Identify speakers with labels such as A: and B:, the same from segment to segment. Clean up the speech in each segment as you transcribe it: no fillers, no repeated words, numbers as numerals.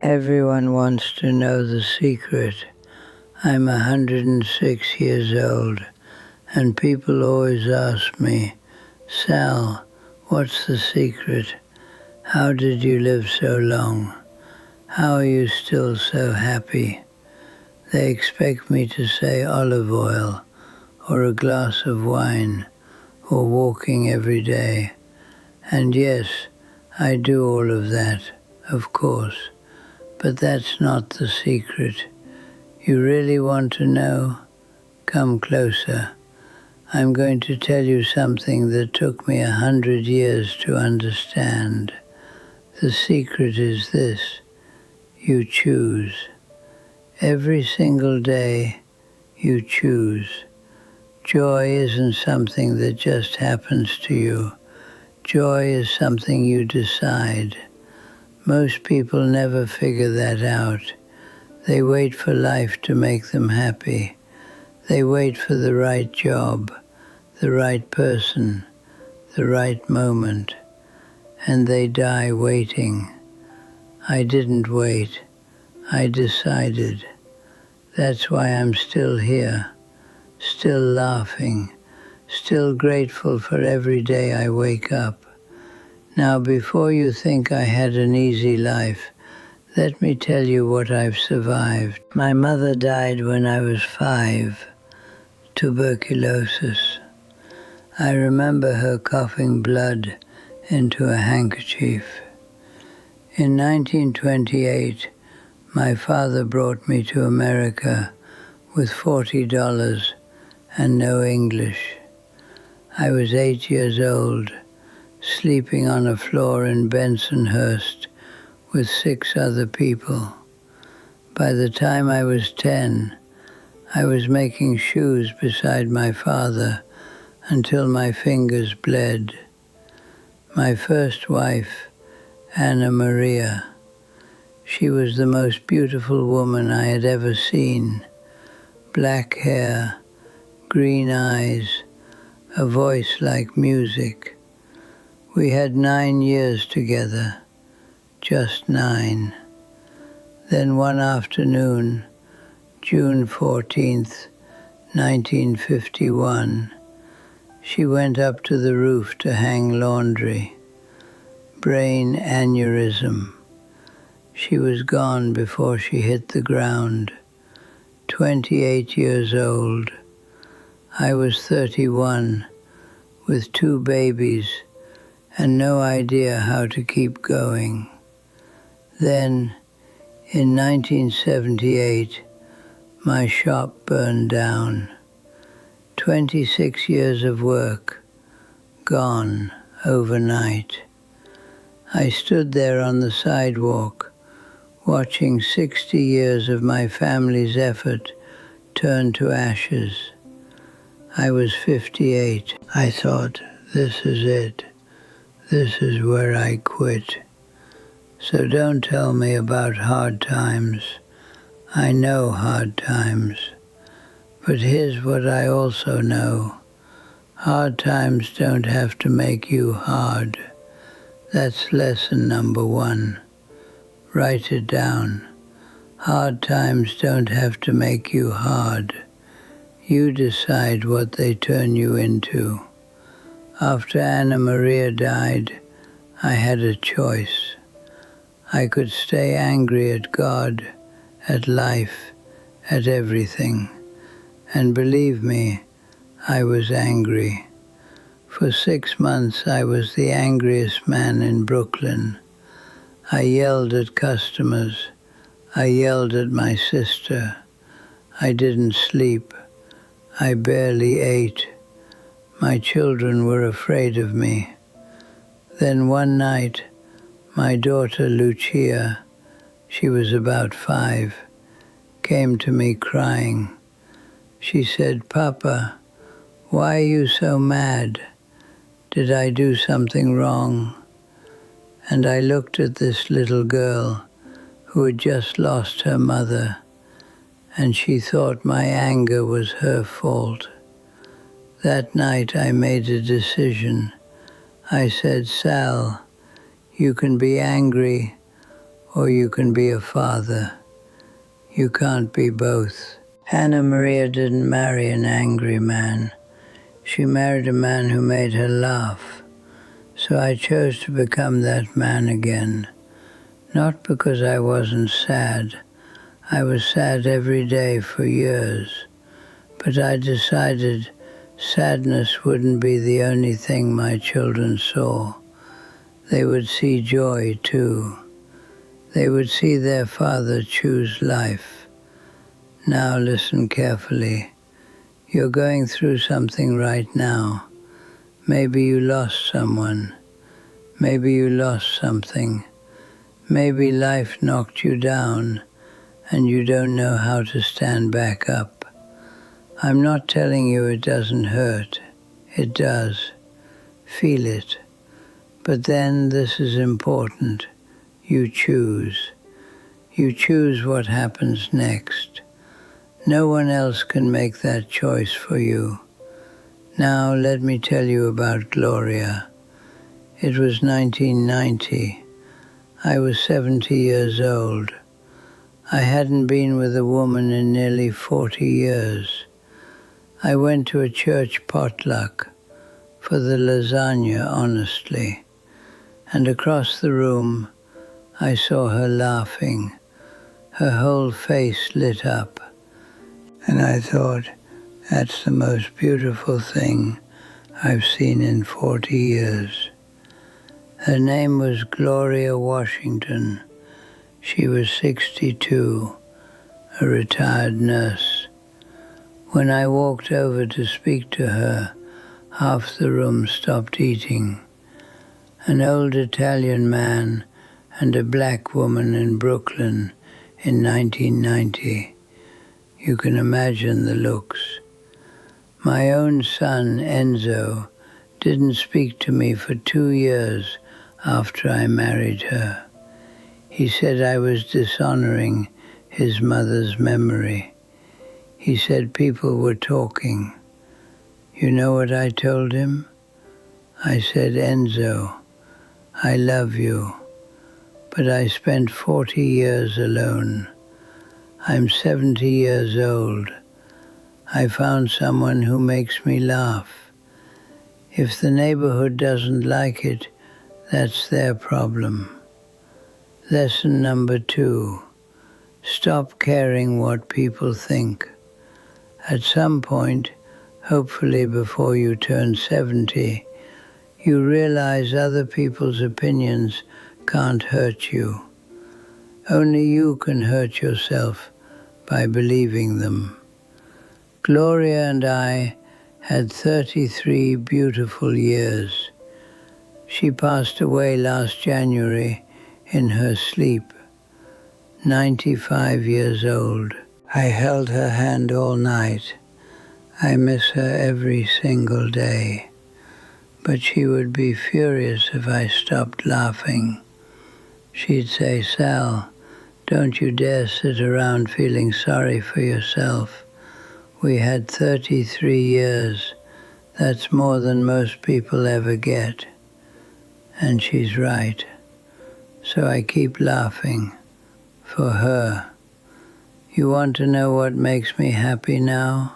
A: Everyone wants to know the secret. I'm 106 years old, and people always ask me, Sal, what's the secret? How did you live so long? How are you still so happy? They expect me to say olive oil, or a glass of wine, or walking every day. And yes, I do all of that, of course. But that's not the secret. You really want to know? Come closer. I'm going to tell you something that took me 100 years to understand. The secret is this: you choose. Every single day, you choose. Joy isn't something that just happens to you. Joy is something you decide. Most people never figure that out. They wait for life to make them happy. They wait for the right job, the right person, the right moment, and they die waiting. I didn't wait. I decided. That's why I'm still here, still laughing, still grateful for every day I wake up. Now, before you think I had an easy life, let me tell you what I've survived. My mother died when I was 5, tuberculosis. I remember her coughing blood into a handkerchief. In 1928, my father brought me to America with $40 and no English. I was 8 years old, sleeping on a floor in Bensonhurst with 6 other people. By the time I was 10, I was making shoes beside my father until my fingers bled. My first wife, Anna Maria, she was the most beautiful woman I had ever seen. Black hair, green eyes, a voice like music. We had 9 years together, just 9. Then one afternoon, June 14th, 1951, she went up to the roof to hang laundry. Brain aneurysm. She was gone before she hit the ground. 28 years old. I was 31, with 2 babies, and no idea how to keep going. Then, in 1978, my shop burned down. 26 years of work, gone overnight. I stood there on the sidewalk, watching 60 years of my family's effort turn to ashes. I was 58. I thought, this is it. This is where I quit. So don't tell me about hard times. I know hard times. But here's what I also know. Hard times don't have to make you hard. That's lesson number 1. Write it down. Hard times don't have to make you hard. You decide what they turn you into. After Anna Maria died, I had a choice. I could stay angry at God, at life, at everything. And believe me, I was angry. For 6 months, I was the angriest man in Brooklyn. I yelled at customers. I yelled at my sister. I didn't sleep. I barely ate. My children were afraid of me. Then one night, my daughter Lucia, she was about 5, came to me crying. She said, Papa, why are you so mad? Did I do something wrong? And I looked at this little girl who had just lost her mother, and she thought my anger was her fault. That night I made a decision. I said, Sal, you can be angry or you can be a father. You can't be both. Anna Maria didn't marry an angry man. She married a man who made her laugh. So I chose to become that man again. Not because I wasn't sad. I was sad every day for years. But I decided sadness wouldn't be the only thing my children saw. They would see joy too. They would see their father choose life. Now listen carefully. You're going through something right now. Maybe you lost someone. Maybe you lost something. Maybe life knocked you down and you don't know how to stand back up. I'm not telling you it doesn't hurt. It does. Feel it. But then this is important. You choose. You choose what happens next. No one else can make that choice for you. Now let me tell you about Gloria. It was 1990. I was 70 years old. I hadn't been with a woman in nearly 40 years. I went to a church potluck for the lasagna, honestly. And across the room, I saw her laughing. Her whole face lit up. And I thought, that's the most beautiful thing I've seen in 40 years. Her name was Gloria Washington. She was 62, a retired nurse. When I walked over to speak to her, half the room stopped eating. An old Italian man and a black woman in Brooklyn in 1990. You can imagine the looks. My own son, Enzo, didn't speak to me for 2 years after I married her. He said I was dishonoring his mother's memory. He said people were talking. You know what I told him? I said, Enzo, I love you, but I spent 40 years alone. I'm 70 years old. I found someone who makes me laugh. If the neighborhood doesn't like it, that's their problem. Lesson number 2, stop caring what people think. At some point, hopefully before you turn 70, you realize other people's opinions can't hurt you. Only you can hurt yourself by believing them. Gloria and I had 33 beautiful years. She passed away last January in her sleep, 95 years old. I held her hand all night. I miss her every single day. But she would be furious if I stopped laughing. She'd say, Sal, don't you dare sit around feeling sorry for yourself. We had 33 years. That's more than most people ever get. And she's right. So I keep laughing. For her. You want to know what makes me happy now?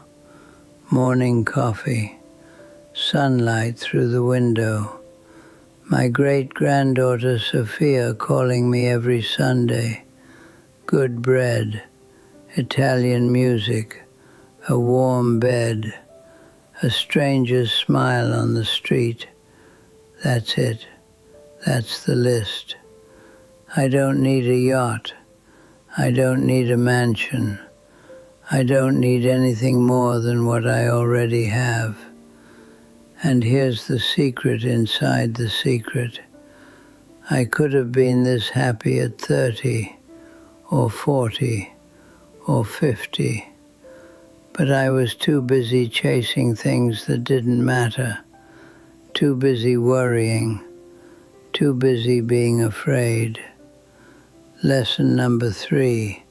A: Morning coffee. Sunlight through the window. My great-granddaughter Sophia calling me every Sunday. Good bread. Italian music. A warm bed. A stranger's smile on the street. That's it. That's the list. I don't need a yacht. I don't need a mansion. I don't need anything more than what I already have. And here's the secret inside the secret. I could have been this happy at 30, or 40, or 50. But I was too busy chasing things that didn't matter, too busy worrying, too busy being afraid. Lesson number 3,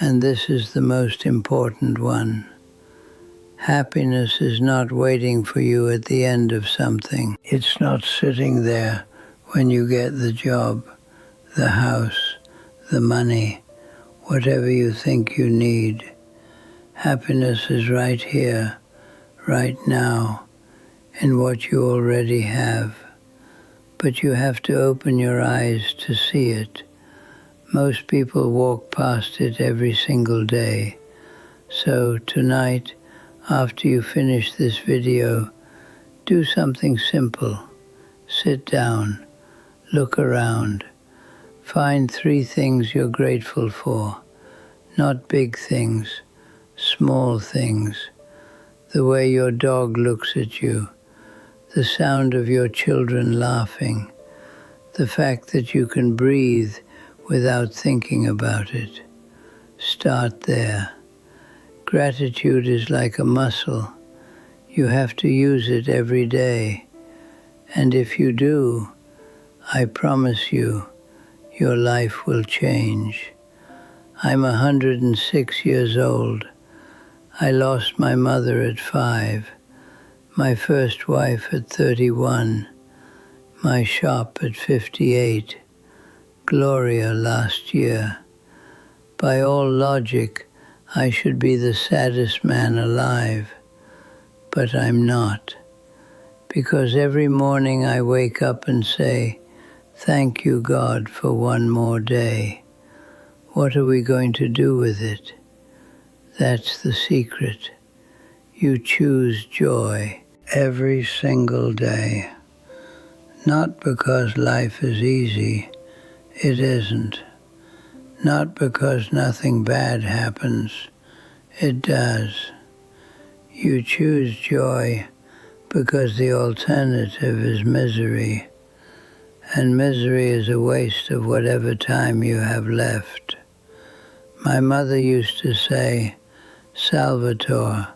A: and this is the most important one. Happiness is not waiting for you at the end of something. It's not sitting there when you get the job, the house, the money, whatever you think you need. Happiness is right here, right now, in what you already have. But you have to open your eyes to see it. Most people walk past it every single day. So tonight, after you finish this video, do something simple. Sit down, look around, find 3 things you're grateful for. Not big things, small things. The way your dog looks at you, the sound of your children laughing, the fact that you can breathe without thinking about it. Start there. Gratitude is like a muscle. You have to use it every day. And if you do, I promise you, your life will change. I'm 106 years old. I lost my mother at 5, my first wife at 31, my shop at 58, Gloria last year. By all logic, I should be the saddest man alive, but I'm not. Because every morning I wake up and say, thank you, God, for one more day. What are we going to do with it? That's the secret. You choose joy every single day. Not because life is easy, it isn't. Not because nothing bad happens, it does. You choose joy because the alternative is misery, and misery is a waste of whatever time you have left. My mother used to say, Salvatore,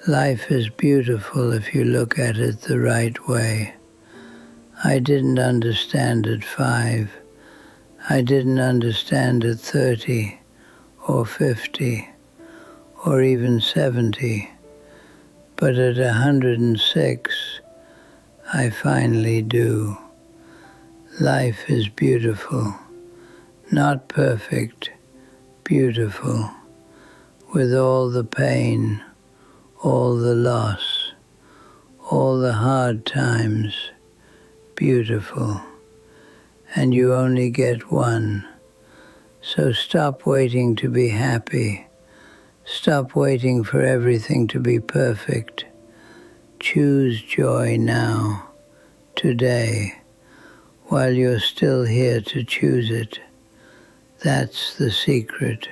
A: life is beautiful if you look at it the right way. I didn't understand at 5. I didn't understand at 30 or 50 or even 70. But at 106, I finally do. Life is beautiful, not perfect, beautiful, with all the pain, all the loss, all the hard times, beautiful. And you only get one. So stop waiting to be happy. Stop waiting for everything to be perfect. Choose joy now, today, while you're still here to choose it. That's the secret.